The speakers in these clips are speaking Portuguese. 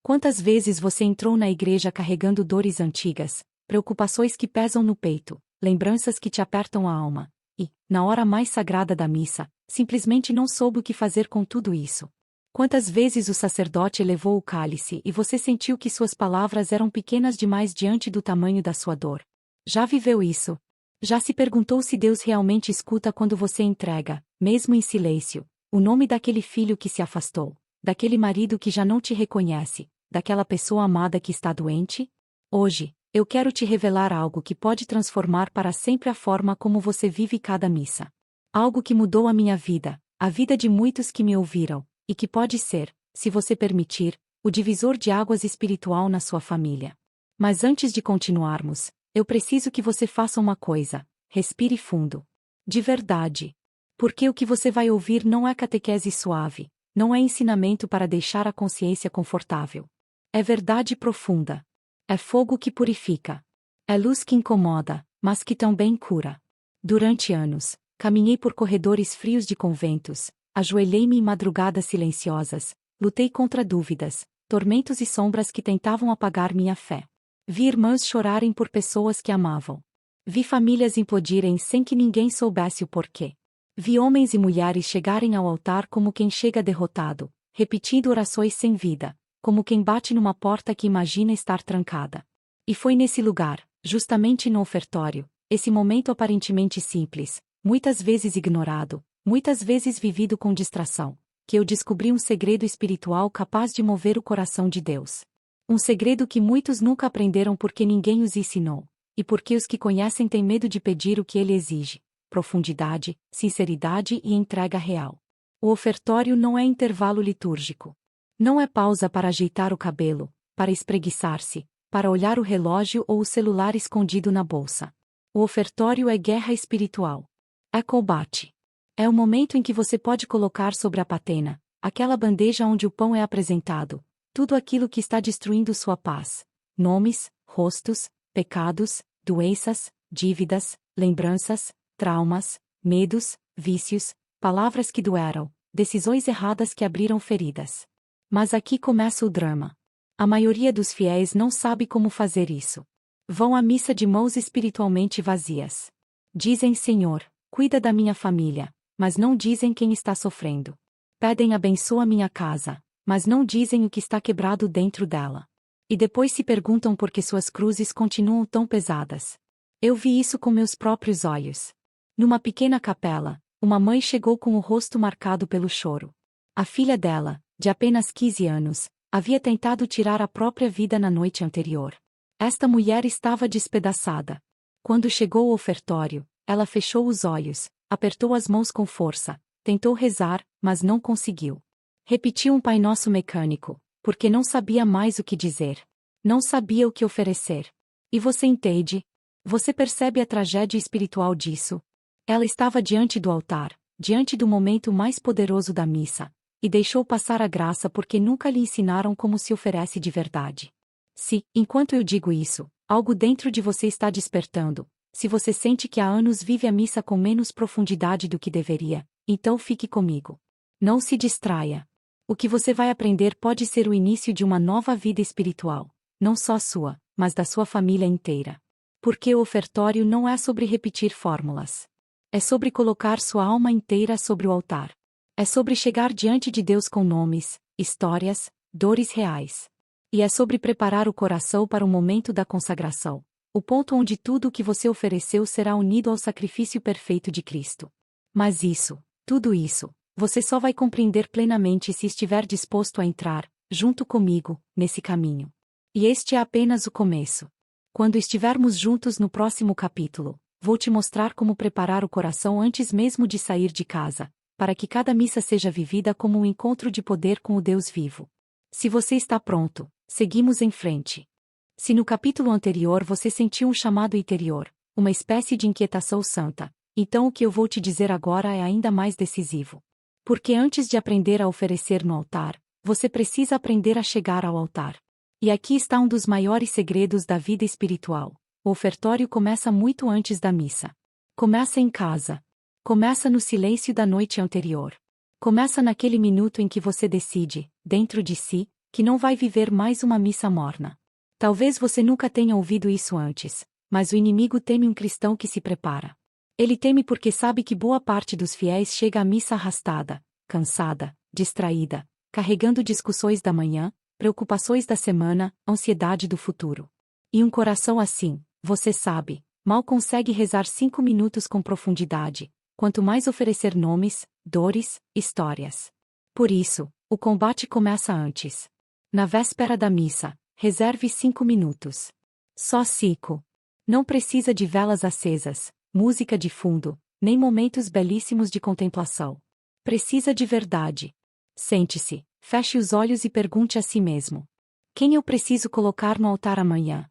Quantas vezes você entrou na igreja carregando dores antigas, preocupações que pesam no peito, lembranças que te apertam a alma, e, na hora mais sagrada da missa, simplesmente não soube o que fazer com tudo isso? Quantas vezes o sacerdote elevou o cálice e você sentiu que suas palavras eram pequenas demais diante do tamanho da sua dor? Já viveu isso? Já se perguntou se Deus realmente escuta quando você entrega, mesmo em silêncio, o nome daquele filho que se afastou, daquele marido que já não te reconhece, daquela pessoa amada que está doente? Hoje, eu quero te revelar algo que pode transformar para sempre a forma como você vive cada missa. Algo que mudou a minha vida, a vida de muitos que me ouviram, e que pode ser, se você permitir, o divisor de águas espiritual na sua família. Mas antes de continuarmos, eu preciso que você faça uma coisa: respire fundo. De verdade. Porque o que você vai ouvir não é catequese suave, não é ensinamento para deixar a consciência confortável. É verdade profunda. É fogo que purifica. É luz que incomoda, mas que também cura. Durante anos, caminhei por corredores frios de conventos, ajoelhei-me em madrugadas silenciosas, lutei contra dúvidas, tormentos e sombras que tentavam apagar minha fé. Vi irmãs chorarem por pessoas que amavam. Vi famílias implodirem sem que ninguém soubesse o porquê. Vi homens e mulheres chegarem ao altar como quem chega derrotado, repetindo orações sem vida, como quem bate numa porta que imagina estar trancada. E foi nesse lugar, justamente no ofertório, esse momento aparentemente simples, muitas vezes ignorado, muitas vezes vivido com distração, que eu descobri um segredo espiritual capaz de mover o coração de Deus. Um segredo que muitos nunca aprenderam porque ninguém os ensinou, e porque os que conhecem têm medo de pedir o que ele exige: profundidade, sinceridade e entrega real. O ofertório não é intervalo litúrgico. Não é pausa para ajeitar o cabelo, para espreguiçar-se, para olhar o relógio ou o celular escondido na bolsa. O ofertório é guerra espiritual. É combate. É o momento em que você pode colocar sobre a patena, aquela bandeja onde o pão é apresentado, tudo aquilo que está destruindo sua paz: nomes, rostos, pecados, doenças, dívidas, lembranças, traumas, medos, vícios, palavras que doeram, decisões erradas que abriram feridas. Mas aqui começa o drama. A maioria dos fiéis não sabe como fazer isso. Vão à missa de mãos espiritualmente vazias. Dizem: Senhor, cuida da minha família, mas não dizem quem está sofrendo. Pedem: abençoa minha casa, mas não dizem o que está quebrado dentro dela. E depois se perguntam por que suas cruzes continuam tão pesadas. Eu vi isso com meus próprios olhos. Numa pequena capela, uma mãe chegou com o rosto marcado pelo choro. A filha dela, de apenas 15 anos, havia tentado tirar a própria vida na noite anterior. Esta mulher estava despedaçada. Quando chegou ao ofertório, ela fechou os olhos, apertou as mãos com força, tentou rezar, mas não conseguiu. Repetiu um Pai Nosso mecânico, porque não sabia mais o que dizer. Não sabia o que oferecer. E você entende? Você percebe a tragédia espiritual disso? Ela estava diante do altar, diante do momento mais poderoso da missa, e deixou passar a graça porque nunca lhe ensinaram como se oferece de verdade. Se, enquanto eu digo isso, algo dentro de você está despertando, se você sente que há anos vive a missa com menos profundidade do que deveria, então fique comigo. Não se distraia. O que você vai aprender pode ser o início de uma nova vida espiritual, não só sua, mas da sua família inteira. Porque o ofertório não é sobre repetir fórmulas. É sobre colocar sua alma inteira sobre o altar. É sobre chegar diante de Deus com nomes, histórias, dores reais. E é sobre preparar o coração para o momento da consagração, o ponto onde tudo o que você ofereceu será unido ao sacrifício perfeito de Cristo. Mas isso, tudo isso, você só vai compreender plenamente se estiver disposto a entrar, junto comigo, nesse caminho. E este é apenas o começo. Quando estivermos juntos no próximo capítulo, vou te mostrar como preparar o coração antes mesmo de sair de casa, para que cada missa seja vivida como um encontro de poder com o Deus vivo. Se você está pronto, seguimos em frente. Se no capítulo anterior você sentiu um chamado interior, uma espécie de inquietação santa, então o que eu vou te dizer agora é ainda mais decisivo. Porque antes de aprender a oferecer no altar, você precisa aprender a chegar ao altar. E aqui está um dos maiores segredos da vida espiritual. O ofertório começa muito antes da missa. Começa em casa. Começa no silêncio da noite anterior. Começa naquele minuto em que você decide, dentro de si, que não vai viver mais uma missa morna. Talvez você nunca tenha ouvido isso antes, mas o inimigo teme um cristão que se prepara. Ele teme porque sabe que boa parte dos fiéis chega à missa arrastada, cansada, distraída, carregando discussões da manhã, preocupações da semana, ansiedade do futuro. E um coração assim, você sabe, mal consegue rezar 5 minutos com profundidade, quanto mais oferecer nomes, dores, histórias. Por isso, o combate começa antes. Na véspera da missa, reserve 5 minutos. Só 5. Não precisa de velas acesas, música de fundo, nem momentos belíssimos de contemplação. Precisa de verdade. Sente-se, feche os olhos e pergunte a si mesmo: quem eu preciso colocar no altar amanhã?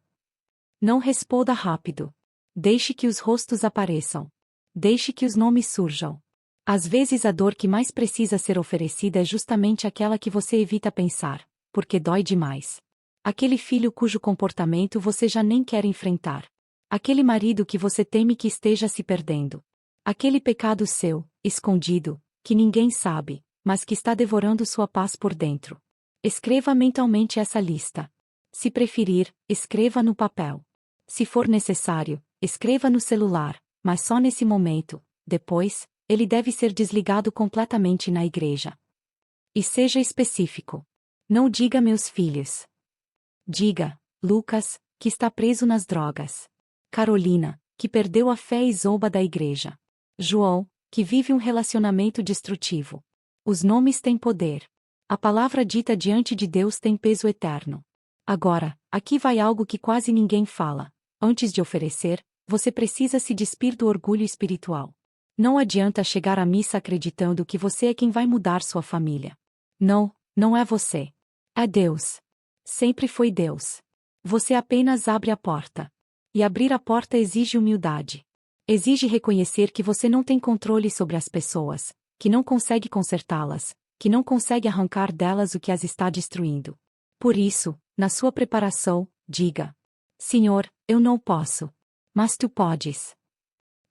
Não responda rápido. Deixe que os rostos apareçam. Deixe que os nomes surjam. Às vezes a dor que mais precisa ser oferecida é justamente aquela que você evita pensar, porque dói demais. Aquele filho cujo comportamento você já nem quer enfrentar. Aquele marido que você teme que esteja se perdendo. Aquele pecado seu, escondido, que ninguém sabe, mas que está devorando sua paz por dentro. Escreva mentalmente essa lista. Se preferir, escreva no papel. Se for necessário, escreva no celular, mas só nesse momento. Depois, ele deve ser desligado completamente na igreja. E seja específico. Não diga meus filhos. Diga, Lucas, que está preso nas drogas. Carolina, que perdeu a fé e zomba da igreja. João, que vive um relacionamento destrutivo. Os nomes têm poder. A palavra dita diante de Deus tem peso eterno. Agora, aqui vai algo que quase ninguém fala. Antes de oferecer, você precisa se despir do orgulho espiritual. Não adianta chegar à missa acreditando que você é quem vai mudar sua família. Não, não é você. É Deus. Sempre foi Deus. Você apenas abre a porta. E abrir a porta exige humildade. Exige reconhecer que você não tem controle sobre as pessoas, que não consegue consertá-las, que não consegue arrancar delas o que as está destruindo. Por isso, na sua preparação, diga: Senhor, eu não posso. Mas tu podes.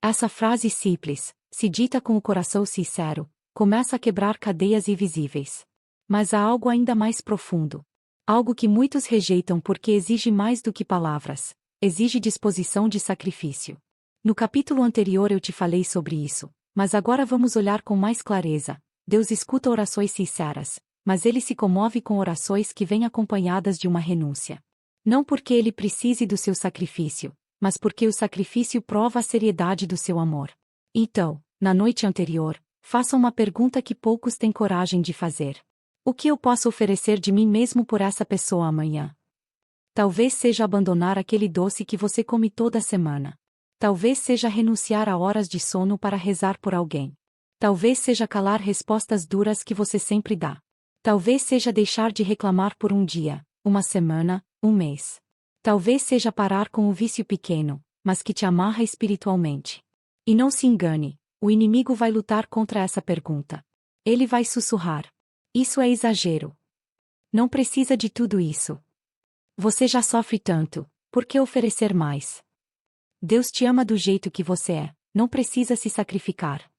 Essa frase simples, se dita com o coração sincero, começa a quebrar cadeias invisíveis. Mas há algo ainda mais profundo. Algo que muitos rejeitam porque exige mais do que palavras. Exige disposição de sacrifício. No capítulo anterior eu te falei sobre isso, mas agora vamos olhar com mais clareza. Deus escuta orações sinceras, mas ele se comove com orações que vêm acompanhadas de uma renúncia. Não porque ele precise do seu sacrifício, mas porque o sacrifício prova a seriedade do seu amor. Então, na noite anterior, faça uma pergunta que poucos têm coragem de fazer. O que eu posso oferecer de mim mesmo por essa pessoa amanhã? Talvez seja abandonar aquele doce que você come toda semana. Talvez seja renunciar a horas de sono para rezar por alguém. Talvez seja calar respostas duras que você sempre dá. Talvez seja deixar de reclamar por um dia, uma semana, um mês. Talvez seja parar com um vício pequeno, mas que te amarra espiritualmente. E não se engane, o inimigo vai lutar contra essa pergunta. Ele vai sussurrar: isso é exagero. Não precisa de tudo isso. Você já sofre tanto, por que oferecer mais? Deus te ama do jeito que você é, não precisa se sacrificar.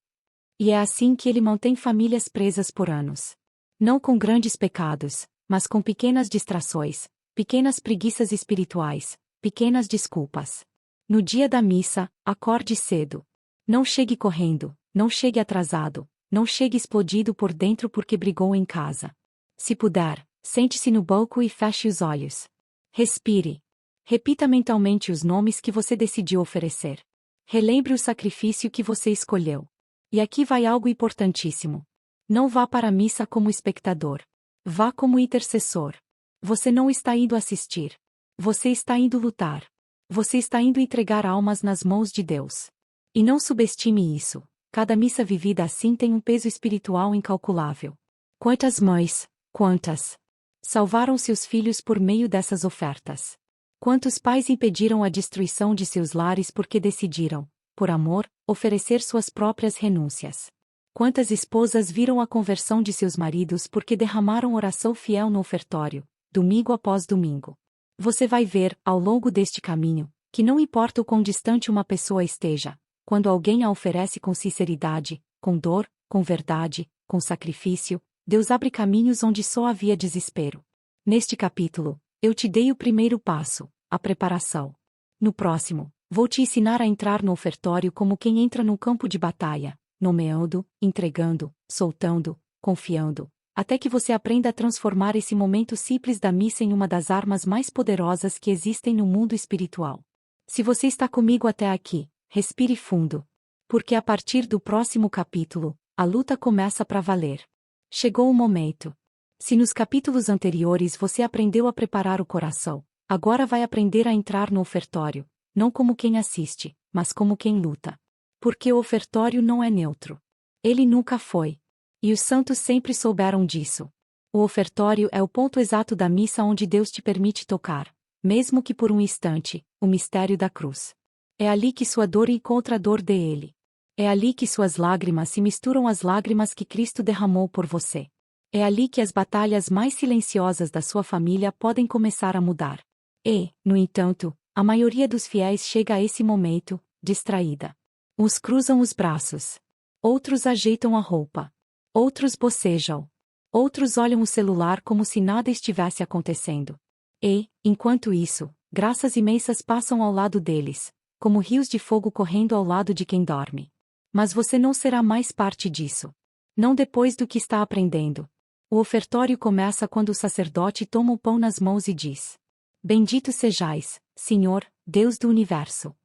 E é assim que ele mantém famílias presas por anos. Não com grandes pecados, mas com pequenas distrações, pequenas preguiças espirituais, pequenas desculpas. No dia da missa, acorde cedo. Não chegue correndo, não chegue atrasado, não chegue explodido por dentro porque brigou em casa. Se puder, sente-se no banco e feche os olhos. Respire. Repita mentalmente os nomes que você decidiu oferecer. Relembre o sacrifício que você escolheu. E aqui vai algo importantíssimo. Não vá para a missa como espectador. Vá como intercessor. Você não está indo assistir. Você está indo lutar. Você está indo entregar almas nas mãos de Deus. E não subestime isso. Cada missa vivida assim tem um peso espiritual incalculável. Quantas mães, quantas salvaram seus filhos por meio dessas ofertas? Quantos pais impediram a destruição de seus lares porque decidiram, por amor, oferecer suas próprias renúncias? Quantas esposas viram a conversão de seus maridos porque derramaram oração fiel no ofertório, domingo após domingo? Você vai ver, ao longo deste caminho, que não importa o quão distante uma pessoa esteja, quando alguém a oferece com sinceridade, com dor, com verdade, com sacrifício, Deus abre caminhos onde só havia desespero. Neste capítulo, eu te dei o primeiro passo, a preparação. No próximo, vou te ensinar a entrar no ofertório como quem entra num campo de batalha, nomeando, entregando, soltando, confiando, até que você aprenda a transformar esse momento simples da missa em uma das armas mais poderosas que existem no mundo espiritual. Se você está comigo até aqui, respire fundo. Porque a partir do próximo capítulo, a luta começa para valer. Chegou o momento. Se nos capítulos anteriores você aprendeu a preparar o coração, agora vai aprender a entrar no ofertório, não como quem assiste, mas como quem luta. Porque o ofertório não é neutro. Ele nunca foi. E os santos sempre souberam disso. O ofertório é o ponto exato da missa onde Deus te permite tocar, mesmo que por um instante, o mistério da cruz. É ali que sua dor encontra a dor dele. É ali que suas lágrimas se misturam às lágrimas que Cristo derramou por você. É ali que as batalhas mais silenciosas da sua família podem começar a mudar. E, no entanto, a maioria dos fiéis chega a esse momento, distraída. Uns cruzam os braços. Outros ajeitam a roupa. Outros bocejam. Outros olham o celular como se nada estivesse acontecendo. E, enquanto isso, graças imensas passam ao lado deles, como rios de fogo correndo ao lado de quem dorme. Mas você não será mais parte disso. Não depois do que está aprendendo. O ofertório começa quando o sacerdote toma o pão nas mãos e diz: Bendito sejais, Senhor, Deus do universo.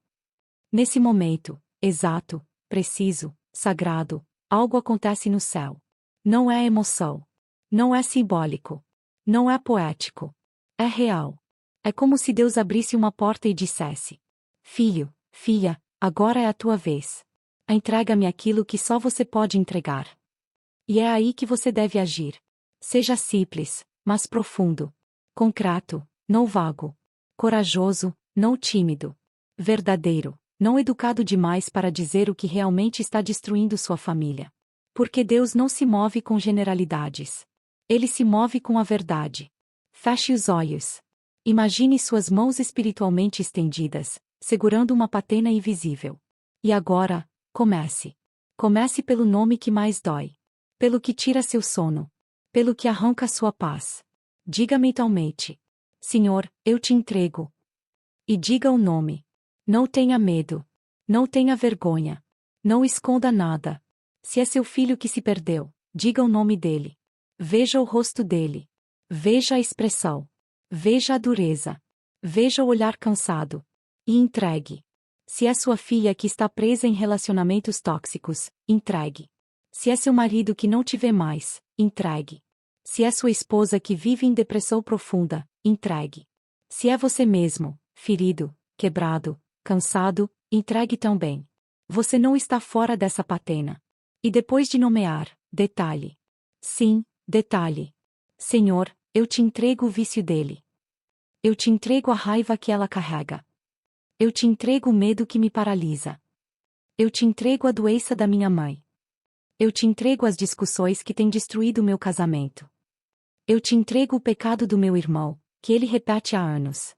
Nesse momento, exato, preciso, sagrado, algo acontece no céu. Não é emoção. Não é simbólico. Não é poético. É real. É como se Deus abrisse uma porta e dissesse: Filho, filha, agora é a tua vez. Entrega-me aquilo que só você pode entregar. E é aí que você deve agir. Seja simples, mas profundo. Concreto, não vago. Corajoso, não tímido. Verdadeiro, não educado demais para dizer o que realmente está destruindo sua família. Porque Deus não se move com generalidades. Ele se move com a verdade. Feche os olhos. Imagine suas mãos espiritualmente estendidas, segurando uma patena invisível. E agora, comece. Comece pelo nome que mais dói. Pelo que tira seu sono. Pelo que arranca sua paz. Diga mentalmente: Senhor, eu te entrego. E diga o nome. Não tenha medo. Não tenha vergonha. Não esconda nada. Se é seu filho que se perdeu, diga o nome dele. Veja o rosto dele. Veja a expressão. Veja a dureza. Veja o olhar cansado. E entregue. Se é sua filha que está presa em relacionamentos tóxicos, entregue. Se é seu marido que não te vê mais, entregue. Se é sua esposa que vive em depressão profunda, entregue. Se é você mesmo, ferido, quebrado, cansado, entregue também. Você não está fora dessa patena. E depois de nomear, detalhe. Sim, detalhe. Senhor, eu te entrego o vício dele. Eu te entrego a raiva que ela carrega. Eu te entrego o medo que me paralisa. Eu te entrego a doença da minha mãe. Eu te entrego as discussões que têm destruído o meu casamento. Eu te entrego o pecado do meu irmão, que ele repete há anos.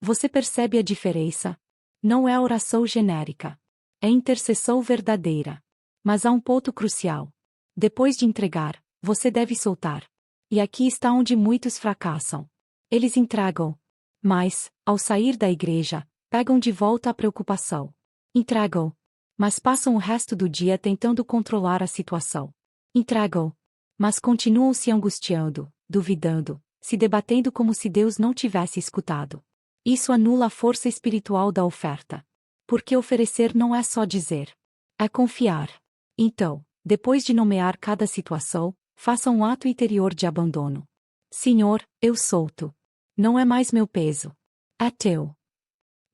Você percebe a diferença? Não é oração genérica. É intercessão verdadeira. Mas há um ponto crucial. Depois de entregar, você deve soltar. E aqui está onde muitos fracassam. Eles entregam. Mas, ao sair da igreja, pegam de volta a preocupação. Entregam. Mas passam o resto do dia tentando controlar a situação. Entregam. Mas continuam se angustiando, duvidando, se debatendo como se Deus não tivesse escutado. Isso anula a força espiritual da oferta. Porque oferecer não é só dizer. É confiar. Então, depois de nomear cada situação, faça um ato interior de abandono. Senhor, eu solto. Não é mais meu peso. É teu.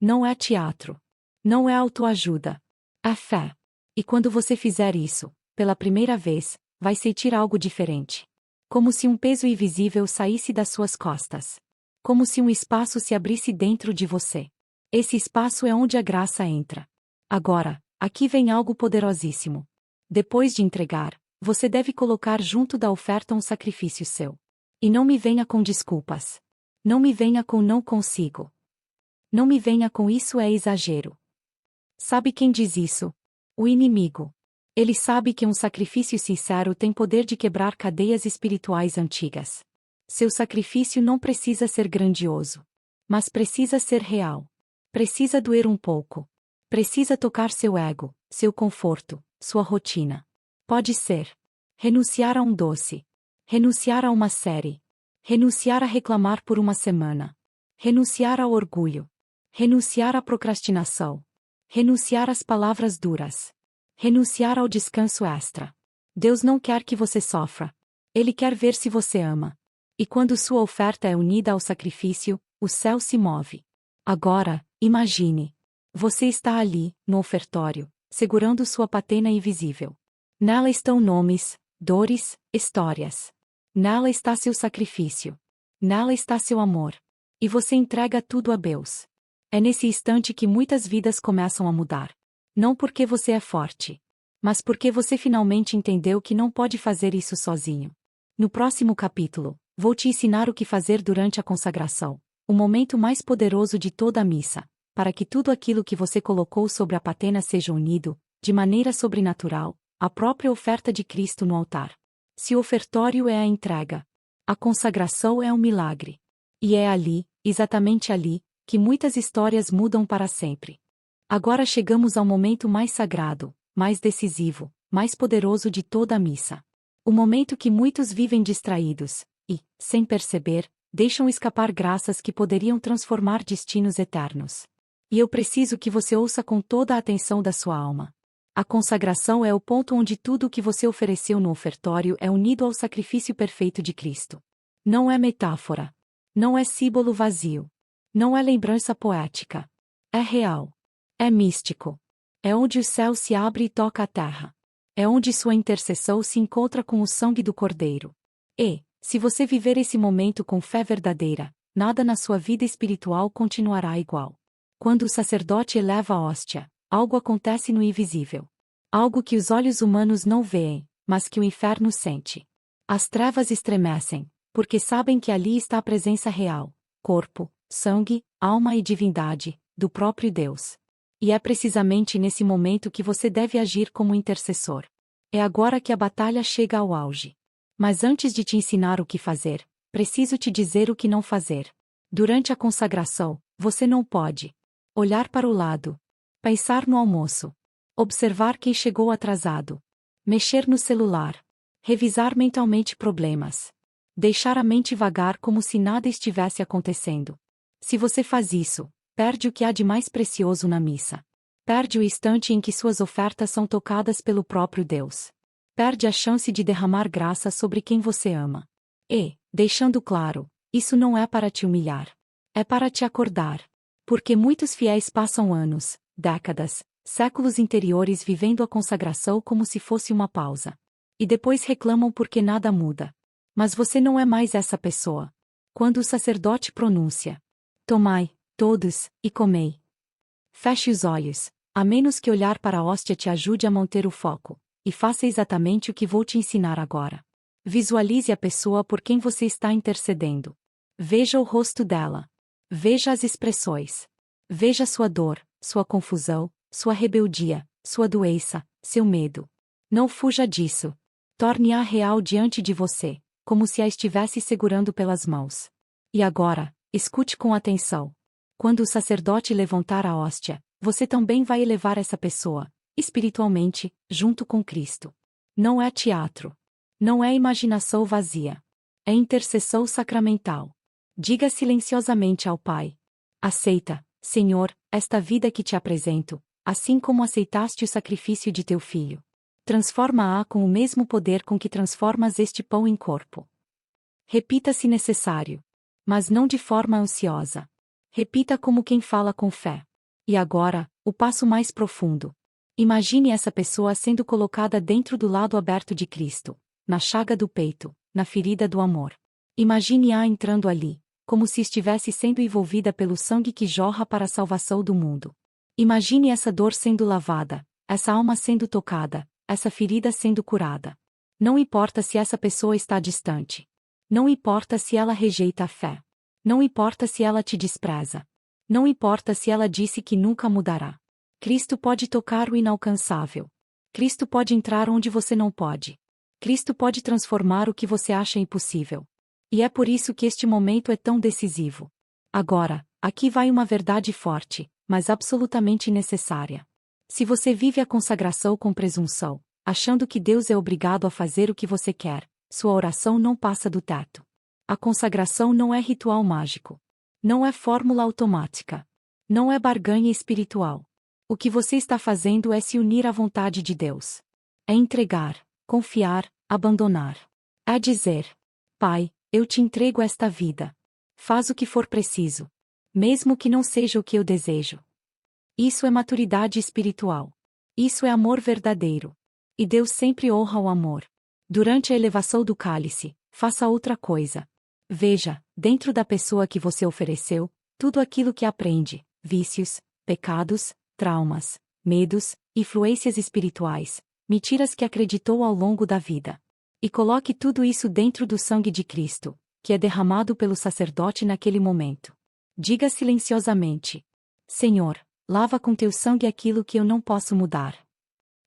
Não é teatro. Não é autoajuda. É fé. E quando você fizer isso, pela primeira vez, vai sentir algo diferente. Como se um peso invisível saísse das suas costas. Como se um espaço se abrisse dentro de você. Esse espaço é onde a graça entra. Agora, aqui vem algo poderosíssimo. Depois de entregar, você deve colocar junto da oferta um sacrifício seu. E não me venha com desculpas. Não me venha com não consigo. Não me venha com isso é exagero. Sabe quem diz isso? O inimigo. Ele sabe que um sacrifício sincero tem poder de quebrar cadeias espirituais antigas. Seu sacrifício não precisa ser grandioso. Mas precisa ser real. Precisa doer um pouco. Precisa tocar seu ego, seu conforto, sua rotina. Pode ser renunciar a um doce. Renunciar a uma série. Renunciar a reclamar por uma semana. Renunciar ao orgulho. Renunciar à procrastinação. Renunciar às palavras duras. Renunciar ao descanso extra. Deus não quer que você sofra. Ele quer ver se você ama. E quando sua oferta é unida ao sacrifício, o céu se move. Agora, imagine. Você está ali, no ofertório, segurando sua patena invisível. Nela estão nomes, dores, histórias. Nela está seu sacrifício. Nela está seu amor. E você entrega tudo a Deus. É nesse instante que muitas vidas começam a mudar. Não porque você é forte, mas porque você finalmente entendeu que não pode fazer isso sozinho. No próximo capítulo, vou te ensinar o que fazer durante a consagração, o momento mais poderoso de toda a missa, para que tudo aquilo que você colocou sobre a patena seja unido, de maneira sobrenatural, à própria oferta de Cristo no altar. Se o ofertório é a entrega, a consagração é um milagre. E é ali, exatamente ali, que muitas histórias mudam para sempre. Agora chegamos ao momento mais sagrado, mais decisivo, mais poderoso de toda a missa. O momento que muitos vivem distraídos, e, sem perceber, deixam escapar graças que poderiam transformar destinos eternos. E eu preciso que você ouça com toda a atenção da sua alma. A consagração é o ponto onde tudo o que você ofereceu no ofertório é unido ao sacrifício perfeito de Cristo. Não é metáfora. Não é símbolo vazio. Não é lembrança poética. É real. É místico. É onde o céu se abre e toca a terra. É onde sua intercessão se encontra com o sangue do Cordeiro. E, se você viver esse momento com fé verdadeira, nada na sua vida espiritual continuará igual. Quando o sacerdote eleva a hóstia, algo acontece no invisível. Algo que os olhos humanos não veem, mas que o inferno sente. As trevas estremecem, porque sabem que ali está a presença real, corpo, sangue, alma e divindade, do próprio Deus. E é precisamente nesse momento que você deve agir como intercessor. É agora que a batalha chega ao auge. Mas antes de te ensinar o que fazer, preciso te dizer o que não fazer. Durante a consagração, você não pode olhar para o lado, pensar no almoço, observar quem chegou atrasado, mexer no celular, revisar mentalmente problemas, deixar a mente vagar como se nada estivesse acontecendo. Se você faz isso, perde o que há de mais precioso na missa. Perde o instante em que suas ofertas são tocadas pelo próprio Deus. Perde a chance de derramar graça sobre quem você ama. E, deixando claro, isso não é para te humilhar. É para te acordar. Porque muitos fiéis passam anos, décadas, séculos interiores vivendo a consagração como se fosse uma pausa. E depois reclamam porque nada muda. Mas você não é mais essa pessoa. Quando o sacerdote pronuncia: tomai, todos, e comei. Feche os olhos, a menos que olhar para a hóstia te ajude a manter o foco, e faça exatamente o que vou te ensinar agora. Visualize a pessoa por quem você está intercedendo. Veja o rosto dela. Veja as expressões. Veja sua dor, sua confusão, sua rebeldia, sua doença, seu medo. Não fuja disso. Torne-a real diante de você, como se a estivesse segurando pelas mãos. E agora, escute com atenção. Quando o sacerdote levantar a hóstia, você também vai elevar essa pessoa, espiritualmente, junto com Cristo. Não é teatro. Não é imaginação vazia. É intercessão sacramental. Diga silenciosamente ao Pai: aceita, Senhor, esta vida que te apresento, assim como aceitaste o sacrifício de teu filho. Transforma-a com o mesmo poder com que transformas este pão em corpo. Repita se necessário. Mas não de forma ansiosa. Repita como quem fala com fé. E agora, o passo mais profundo. Imagine essa pessoa sendo colocada dentro do lado aberto de Cristo, na chaga do peito, na ferida do amor. Imagine-a entrando ali, como se estivesse sendo envolvida pelo sangue que jorra para a salvação do mundo. Imagine essa dor sendo lavada, essa alma sendo tocada, essa ferida sendo curada. Não importa se essa pessoa está distante. Não importa se ela rejeita a fé. Não importa se ela te despreza. Não importa se ela disse que nunca mudará. Cristo pode tocar o inalcançável. Cristo pode entrar onde você não pode. Cristo pode transformar o que você acha impossível. E é por isso que este momento é tão decisivo. Agora, aqui vai uma verdade forte, mas absolutamente necessária. Se você vive a consagração com presunção, achando que Deus é obrigado a fazer o que você quer, sua oração não passa do teto. A consagração não é ritual mágico. Não é fórmula automática. Não é barganha espiritual. O que você está fazendo é se unir à vontade de Deus. É entregar, confiar, abandonar. É dizer: Pai, eu te entrego esta vida. Faz o que for preciso. Mesmo que não seja o que eu desejo. Isso é maturidade espiritual. Isso é amor verdadeiro. E Deus sempre honra o amor. Durante a elevação do cálice, faça outra coisa. Veja, dentro da pessoa que você ofereceu, tudo aquilo que aprende, vícios, pecados, traumas, medos, influências espirituais, mentiras que acreditou ao longo da vida. E coloque tudo isso dentro do sangue de Cristo, que é derramado pelo sacerdote naquele momento. Diga silenciosamente: Senhor, lava com teu sangue aquilo que eu não posso mudar.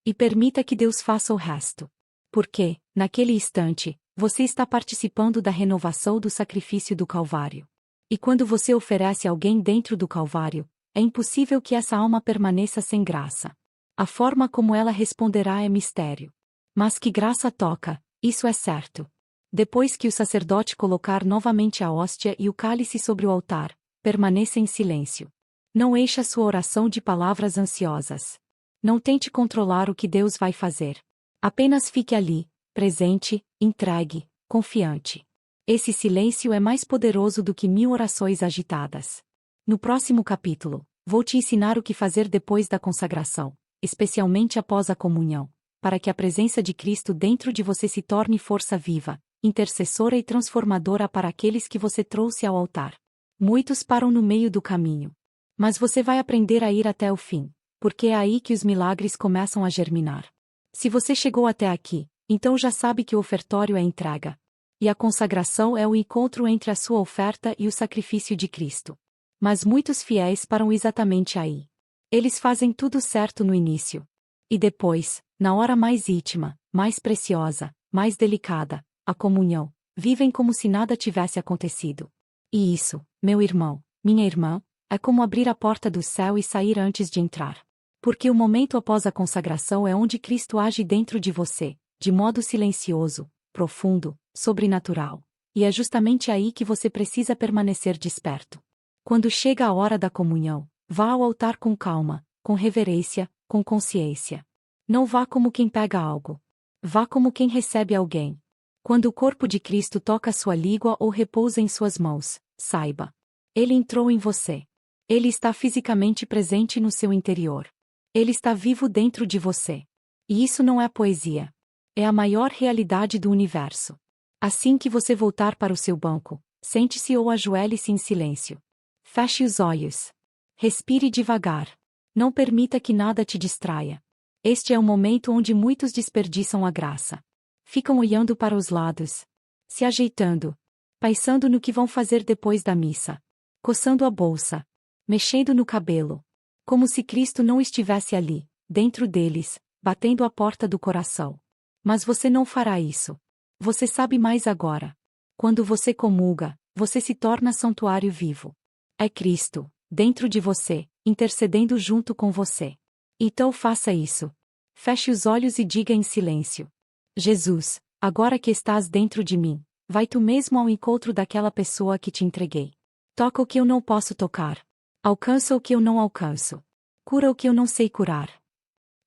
E permita que Deus faça o resto. Porque, naquele instante, você está participando da renovação do sacrifício do Calvário. E quando você oferece alguém dentro do Calvário, é impossível que essa alma permaneça sem graça. A forma como ela responderá é mistério. Mas que graça toca, isso é certo. Depois que o sacerdote colocar novamente a hóstia e o cálice sobre o altar, permaneça em silêncio. Não encha sua oração de palavras ansiosas. Não tente controlar o que Deus vai fazer. Apenas fique ali, presente, entregue, confiante. Esse silêncio é mais poderoso do que 1000 orações agitadas. No próximo capítulo, vou te ensinar o que fazer depois da consagração, especialmente após a comunhão, para que a presença de Cristo dentro de você se torne força viva, intercessora e transformadora para aqueles que você trouxe ao altar. Muitos param no meio do caminho. Mas você vai aprender a ir até o fim, porque é aí que os milagres começam a germinar. Se você chegou até aqui, então já sabe que o ofertório é entrega. E a consagração é o encontro entre a sua oferta e o sacrifício de Cristo. Mas muitos fiéis param exatamente aí. Eles fazem tudo certo no início. E depois, na hora mais íntima, mais preciosa, mais delicada, a comunhão, vivem como se nada tivesse acontecido. E isso, meu irmão, minha irmã, é como abrir a porta do céu e sair antes de entrar. Porque o momento após a consagração é onde Cristo age dentro de você, de modo silencioso, profundo, sobrenatural. E é justamente aí que você precisa permanecer desperto. Quando chega a hora da comunhão, vá ao altar com calma, com reverência, com consciência. Não vá como quem pega algo. Vá como quem recebe alguém. Quando o corpo de Cristo toca sua língua ou repousa em suas mãos, saiba. Ele entrou em você. Ele está fisicamente presente no seu interior. Ele está vivo dentro de você. E isso não é poesia. É a maior realidade do universo. Assim que você voltar para o seu banco, sente-se ou ajoelhe-se em silêncio. Feche os olhos. Respire devagar. Não permita que nada te distraia. Este é o momento onde muitos desperdiçam a graça. Ficam olhando para os lados, se ajeitando, pensando no que vão fazer depois da missa, coçando a bolsa, mexendo no cabelo, como se Cristo não estivesse ali, dentro deles, batendo a porta do coração. Mas você não fará isso. Você sabe mais agora. Quando você comunga, você se torna santuário vivo. É Cristo, dentro de você, intercedendo junto com você. Então faça isso. Feche os olhos e diga em silêncio: Jesus, agora que estás dentro de mim, vai tu mesmo ao encontro daquela pessoa que te entreguei. Toca o que eu não posso tocar. Alcança o que eu não alcanço. Cura o que eu não sei curar.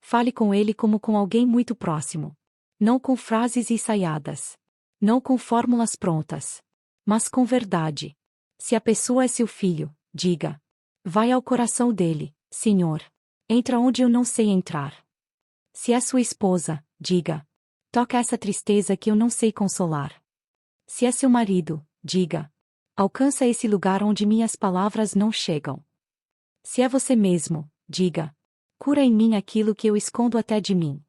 Fale com ele como com alguém muito próximo. Não com frases ensaiadas. Não com fórmulas prontas. Mas com verdade. Se a pessoa é seu filho, diga: vai ao coração dele, Senhor. Entra onde eu não sei entrar. Se é sua esposa, diga: toca essa tristeza que eu não sei consolar. Se é seu marido, diga: alcança esse lugar onde minhas palavras não chegam. Se é você mesmo, diga: cura em mim aquilo que eu escondo até de mim.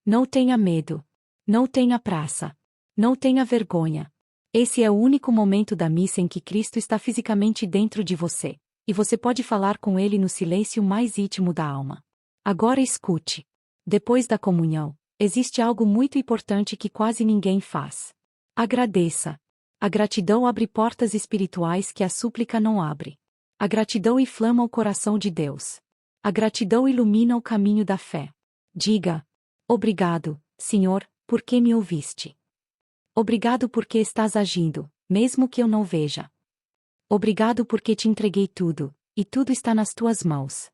Não tenha medo. Não tenha pressa. Não tenha vergonha. Esse é o único momento da missa em que Cristo está fisicamente dentro de você, e você pode falar com ele no silêncio mais íntimo da alma. Agora escute. Depois da comunhão, existe algo muito importante que quase ninguém faz. Agradeça. A gratidão abre portas espirituais que a súplica não abre. A gratidão inflama o coração de Deus. A gratidão ilumina o caminho da fé. Diga: obrigado, Senhor, porque me ouviste. Obrigado porque estás agindo, mesmo que eu não veja. Obrigado porque te entreguei tudo, e tudo está nas tuas mãos.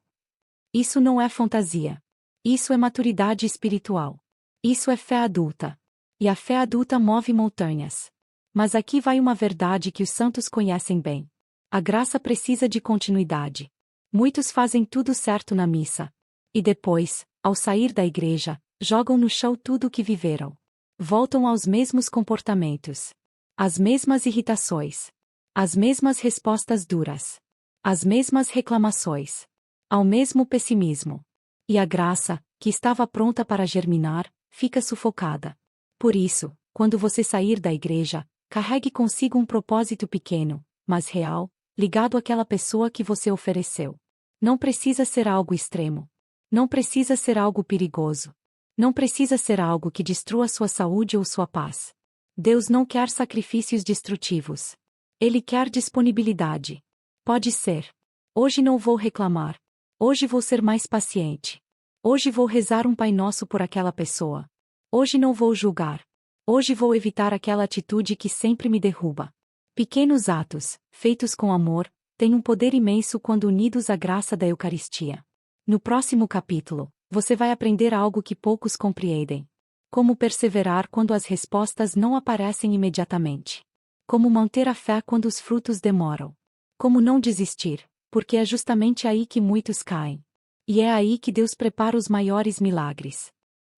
Isso não é fantasia. Isso é maturidade espiritual. Isso é fé adulta. E a fé adulta move montanhas. Mas aqui vai uma verdade que os santos conhecem bem. A graça precisa de continuidade. Muitos fazem tudo certo na missa. E depois, ao sair da igreja, jogam no chão tudo o que viveram. Voltam aos mesmos comportamentos. Às mesmas irritações. Às mesmas respostas duras. Às mesmas reclamações. Ao mesmo pessimismo. E a graça, que estava pronta para germinar, fica sufocada. Por isso, quando você sair da igreja, carregue consigo um propósito pequeno, mas real, ligado àquela pessoa que você ofereceu. Não precisa ser algo extremo. Não precisa ser algo perigoso. Não precisa ser algo que destrua sua saúde ou sua paz. Deus não quer sacrifícios destrutivos. Ele quer disponibilidade. Pode ser. Hoje não vou reclamar. Hoje vou ser mais paciente. Hoje vou rezar um Pai Nosso por aquela pessoa. Hoje não vou julgar. Hoje vou evitar aquela atitude que sempre me derruba. Pequenos atos, feitos com amor, têm um poder imenso quando unidos à graça da Eucaristia. No próximo capítulo, você vai aprender algo que poucos compreendem. Como perseverar quando as respostas não aparecem imediatamente. Como manter a fé quando os frutos demoram. Como não desistir, porque é justamente aí que muitos caem. E é aí que Deus prepara os maiores milagres.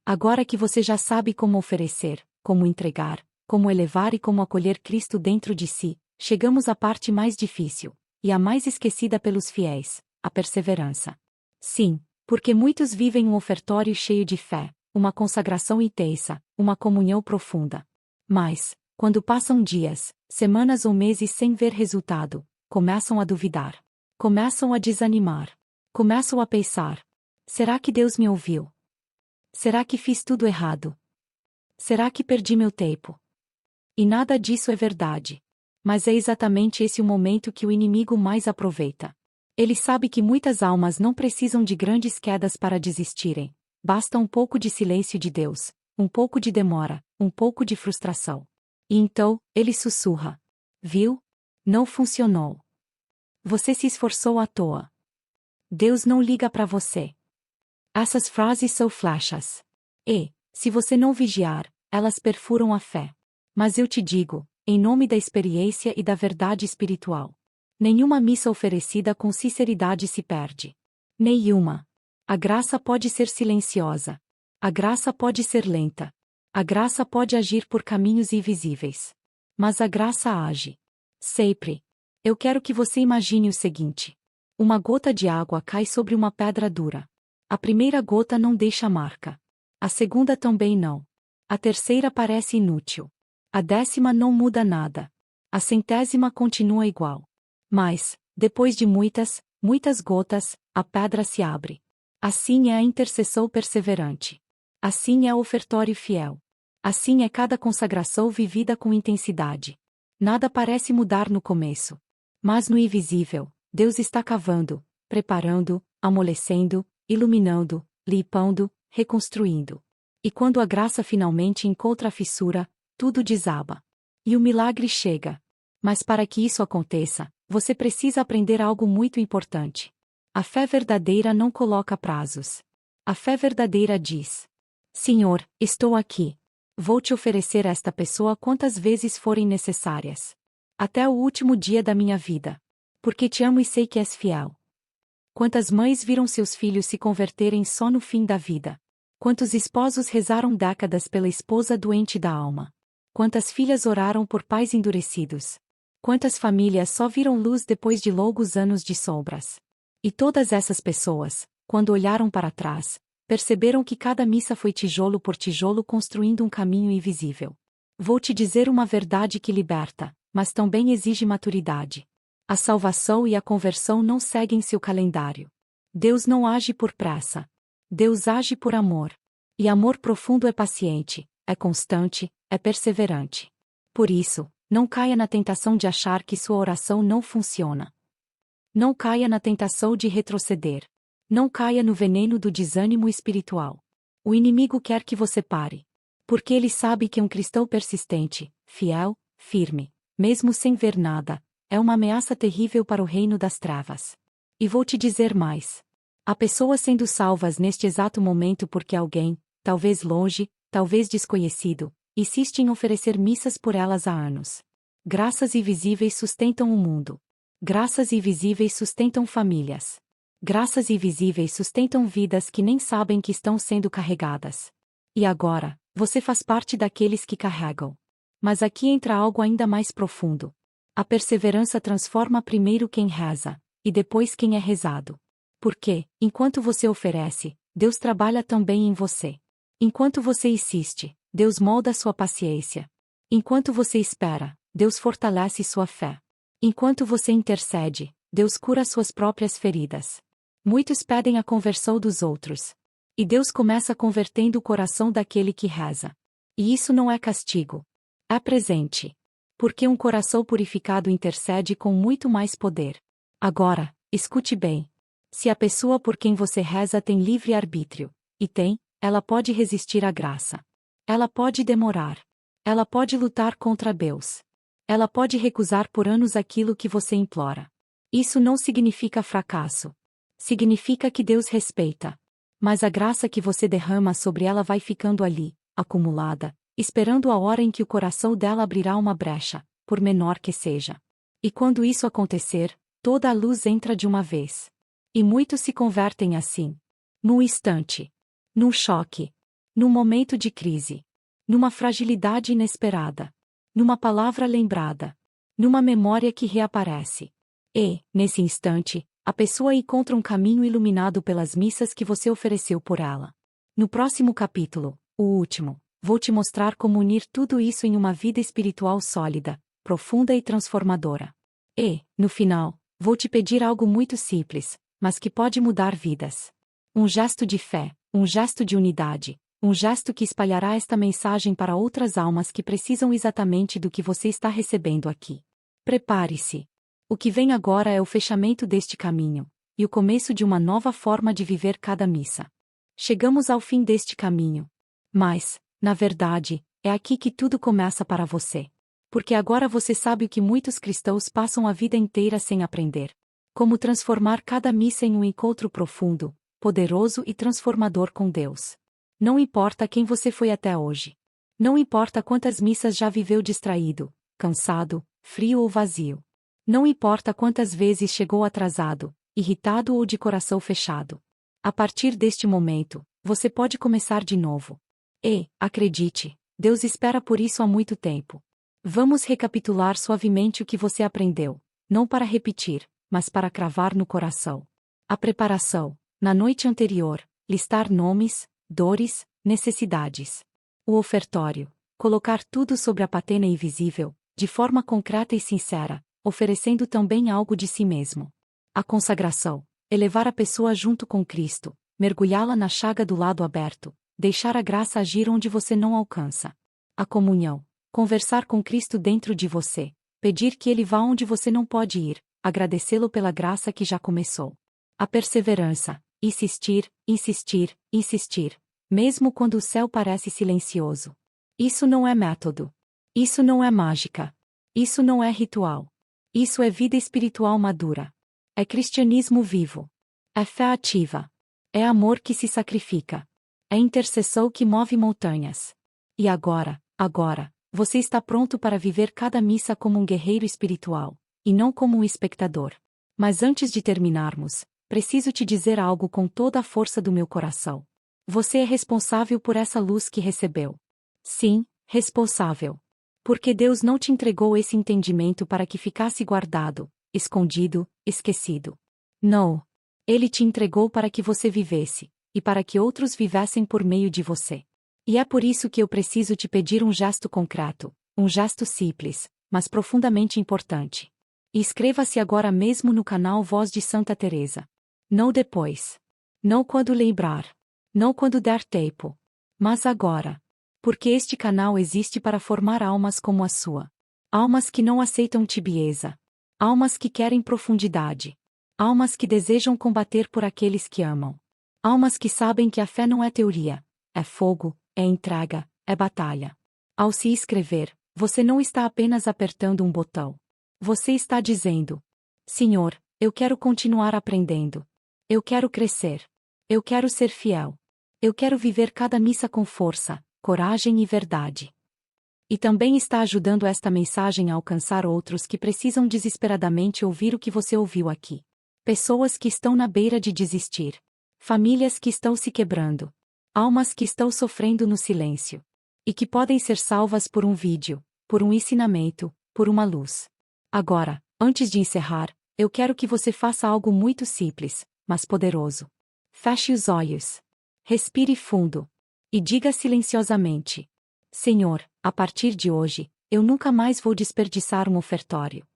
Agora que você já sabe como oferecer, como entregar, como elevar e como acolher Cristo dentro de si, chegamos à parte mais difícil, e a mais esquecida pelos fiéis, a perseverança. Sim, porque muitos vivem um ofertório cheio de fé, uma consagração intensa, uma comunhão profunda. Mas, quando passam dias, semanas ou meses sem ver resultado, começam a duvidar. Começam a desanimar. Começam a pensar: será que Deus me ouviu? Será que fiz tudo errado? Será que perdi meu tempo? E nada disso é verdade. Mas é exatamente esse o momento que o inimigo mais aproveita. Ele sabe que muitas almas não precisam de grandes quedas para desistirem. Basta um pouco de silêncio de Deus, um pouco de demora, um pouco de frustração. E então, ele sussurra: viu? Não funcionou. Você se esforçou à toa. Deus não liga para você. Essas frases são flechas. E, se você não vigiar, elas perfuram a fé. Mas eu te digo, em nome da experiência e da verdade espiritual: nenhuma missa oferecida com sinceridade se perde. Nenhuma. A graça pode ser silenciosa. A graça pode ser lenta. A graça pode agir por caminhos invisíveis. Mas a graça age. Sempre. Eu quero que você imagine o seguinte: uma gota de água cai sobre uma pedra dura. A primeira gota não deixa marca. A segunda também não. A terceira parece inútil. A 10ª não muda nada. A 100ª continua igual. Mas, depois de muitas, muitas gotas, a pedra se abre. Assim é a intercessão perseverante. Assim é o ofertório fiel. Assim é cada consagração vivida com intensidade. Nada parece mudar no começo. Mas no invisível, Deus está cavando, preparando, amolecendo, iluminando, limpando, reconstruindo. E quando a graça finalmente encontra a fissura, tudo desaba. E o milagre chega. Mas para que isso aconteça, você precisa aprender algo muito importante. A fé verdadeira não coloca prazos. A fé verdadeira diz: Senhor, estou aqui. Vou te oferecer esta pessoa quantas vezes forem necessárias. Até o último dia da minha vida. Porque te amo e sei que és fiel. Quantas mães viram seus filhos se converterem só no fim da vida? Quantos esposos rezaram décadas pela esposa doente da alma? Quantas filhas oraram por pais endurecidos? Quantas famílias só viram luz depois de longos anos de sombras? E todas essas pessoas, quando olharam para trás, perceberam que cada missa foi tijolo por tijolo construindo um caminho invisível. Vou te dizer uma verdade que liberta, mas também exige maturidade. A salvação e a conversão não seguem seu calendário. Deus não age por pressa. Deus age por amor. E amor profundo é paciente, é constante, é perseverante. Por isso, Não caia na tentação de achar que sua oração não funciona. Não caia na tentação de retroceder. Não caia no veneno do desânimo espiritual. O inimigo quer que você pare. Porque ele sabe que um cristão persistente, fiel, firme, mesmo sem ver nada, é uma ameaça terrível para o reino das trevas. E vou te dizer mais. Há pessoas sendo salvas neste exato momento porque alguém, talvez longe, talvez desconhecido, insiste em oferecer missas por elas há anos. Graças invisíveis sustentam o mundo. Graças invisíveis sustentam famílias. Graças invisíveis sustentam vidas que nem sabem que estão sendo carregadas. E agora, você faz parte daqueles que carregam. Mas aqui entra algo ainda mais profundo. A perseverança transforma primeiro quem reza, e depois quem é rezado. Porque, enquanto você oferece, Deus trabalha também em você. Enquanto você insiste, Deus molda sua paciência. Enquanto você espera, Deus fortalece sua fé. Enquanto você intercede, Deus cura suas próprias feridas. Muitos pedem a conversão dos outros. E Deus começa convertendo o coração daquele que reza. E isso não é castigo. É presente. Porque um coração purificado intercede com muito mais poder. Agora, escute bem. Se a pessoa por quem você reza tem livre arbítrio, e tem, ela pode resistir à graça. Ela pode demorar. Ela pode lutar contra Deus. Ela pode recusar por anos aquilo que você implora. Isso não significa fracasso. Significa que Deus respeita. Mas a graça que você derrama sobre ela vai ficando ali, acumulada, esperando a hora em que o coração dela abrirá uma brecha, por menor que seja. E quando isso acontecer, toda a luz entra de uma vez. E muitos se convertem assim. Num instante. Num choque. Num momento de crise. Numa fragilidade inesperada. Numa palavra lembrada. Numa memória que reaparece. E, nesse instante, a pessoa encontra um caminho iluminado pelas missas que você ofereceu por ela. No próximo capítulo, o último, vou te mostrar como unir tudo isso em uma vida espiritual sólida, profunda e transformadora. E, no final, vou te pedir algo muito simples, mas que pode mudar vidas. Um gesto de fé, um gesto de unidade, um gesto que espalhará esta mensagem para outras almas que precisam exatamente do que você está recebendo aqui. Prepare-se. O que vem agora é o fechamento deste caminho, e o começo de uma nova forma de viver cada missa. Chegamos ao fim deste caminho. Mas, na verdade, é aqui que tudo começa para você. Porque agora você sabe o que muitos cristãos passam a vida inteira sem aprender. Como transformar cada missa em um encontro profundo, poderoso e transformador com Deus. Não importa quem você foi até hoje. Não importa quantas missas já viveu distraído, cansado, frio ou vazio. Não importa quantas vezes chegou atrasado, irritado ou de coração fechado. A partir deste momento, você pode começar de novo. E, acredite, Deus espera por isso há muito tempo. Vamos recapitular suavemente o que você aprendeu, não para repetir, mas para cravar no coração. A preparação, na noite anterior, listar nomes, dores, necessidades. O ofertório, colocar tudo sobre a patena invisível, de forma concreta e sincera, oferecendo também algo de si mesmo. A consagração, elevar a pessoa junto com Cristo, mergulhá-la na chaga do lado aberto, deixar a graça agir onde você não alcança. A comunhão, conversar com Cristo dentro de você, pedir que Ele vá onde você não pode ir, agradecê-lo pela graça que já começou. A perseverança, insistir, insistir, insistir, mesmo quando o céu parece silencioso. Isso não é método. Isso não é mágica. Isso não é ritual. Isso é vida espiritual madura. É cristianismo vivo. É fé ativa. É amor que se sacrifica. É intercessão que move montanhas. E agora, você está pronto para viver cada missa como um guerreiro espiritual, e não como um espectador. Mas antes de terminarmos, preciso te dizer algo com toda a força do meu coração. Você é responsável por essa luz que recebeu. Sim, responsável. Porque Deus não te entregou esse entendimento para que ficasse guardado, escondido, esquecido. Não. Ele te entregou para que você vivesse, e para que outros vivessem por meio de você. E é por isso que eu preciso te pedir um gesto concreto, um gesto simples, mas profundamente importante. Inscreva-se agora mesmo no canal Voz de Santa Teresa. Não depois. Não quando lembrar. Não quando der tempo. Mas agora. Porque este canal existe para formar almas como a sua. Almas que não aceitam tibieza. Almas que querem profundidade. Almas que desejam combater por aqueles que amam. Almas que sabem que a fé não é teoria, é fogo, é entrega, é batalha. Ao se inscrever, você não está apenas apertando um botão. Você está dizendo: Senhor, eu quero continuar aprendendo. Eu quero crescer. Eu quero ser fiel. Eu quero viver cada missa com força, coragem e verdade. E também está ajudando esta mensagem a alcançar outros que precisam desesperadamente ouvir o que você ouviu aqui. Pessoas que estão na beira de desistir. Famílias que estão se quebrando. Almas que estão sofrendo no silêncio. E que podem ser salvas por um vídeo, por um ensinamento, por uma luz. Agora, antes de encerrar, eu quero que você faça algo muito simples, mas poderoso. Feche os olhos. Respire fundo. E diga silenciosamente: Senhor, a partir de hoje, eu nunca mais vou desperdiçar um ofertório.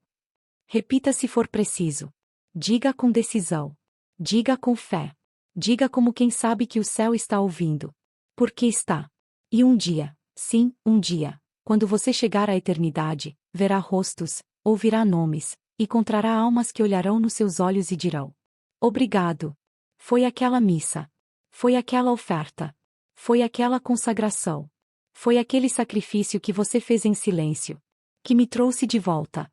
Repita se for preciso. Diga com decisão. Diga com fé. Diga como quem sabe que o céu está ouvindo. Porque está. E um dia, sim, um dia, quando você chegar à eternidade, verá rostos, ouvirá nomes, e encontrará almas que olharão nos seus olhos e dirão: Obrigado. Foi aquela missa. Foi aquela oferta. Foi aquela consagração. Foi aquele sacrifício que você fez em silêncio, que me trouxe de volta.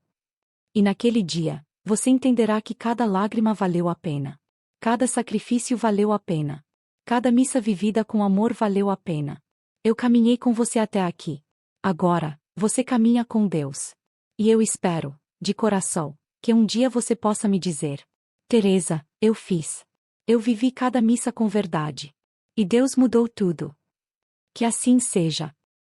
E naquele dia, você entenderá que cada lágrima valeu a pena. Cada sacrifício valeu a pena. Cada missa vivida com amor valeu a pena. Eu caminhei com você até aqui. Agora, você caminha com Deus. E eu espero, de coração, que um dia você possa me dizer: Teresa, eu fiz. Eu vivi cada missa com verdade. E Deus mudou tudo. Que assim seja.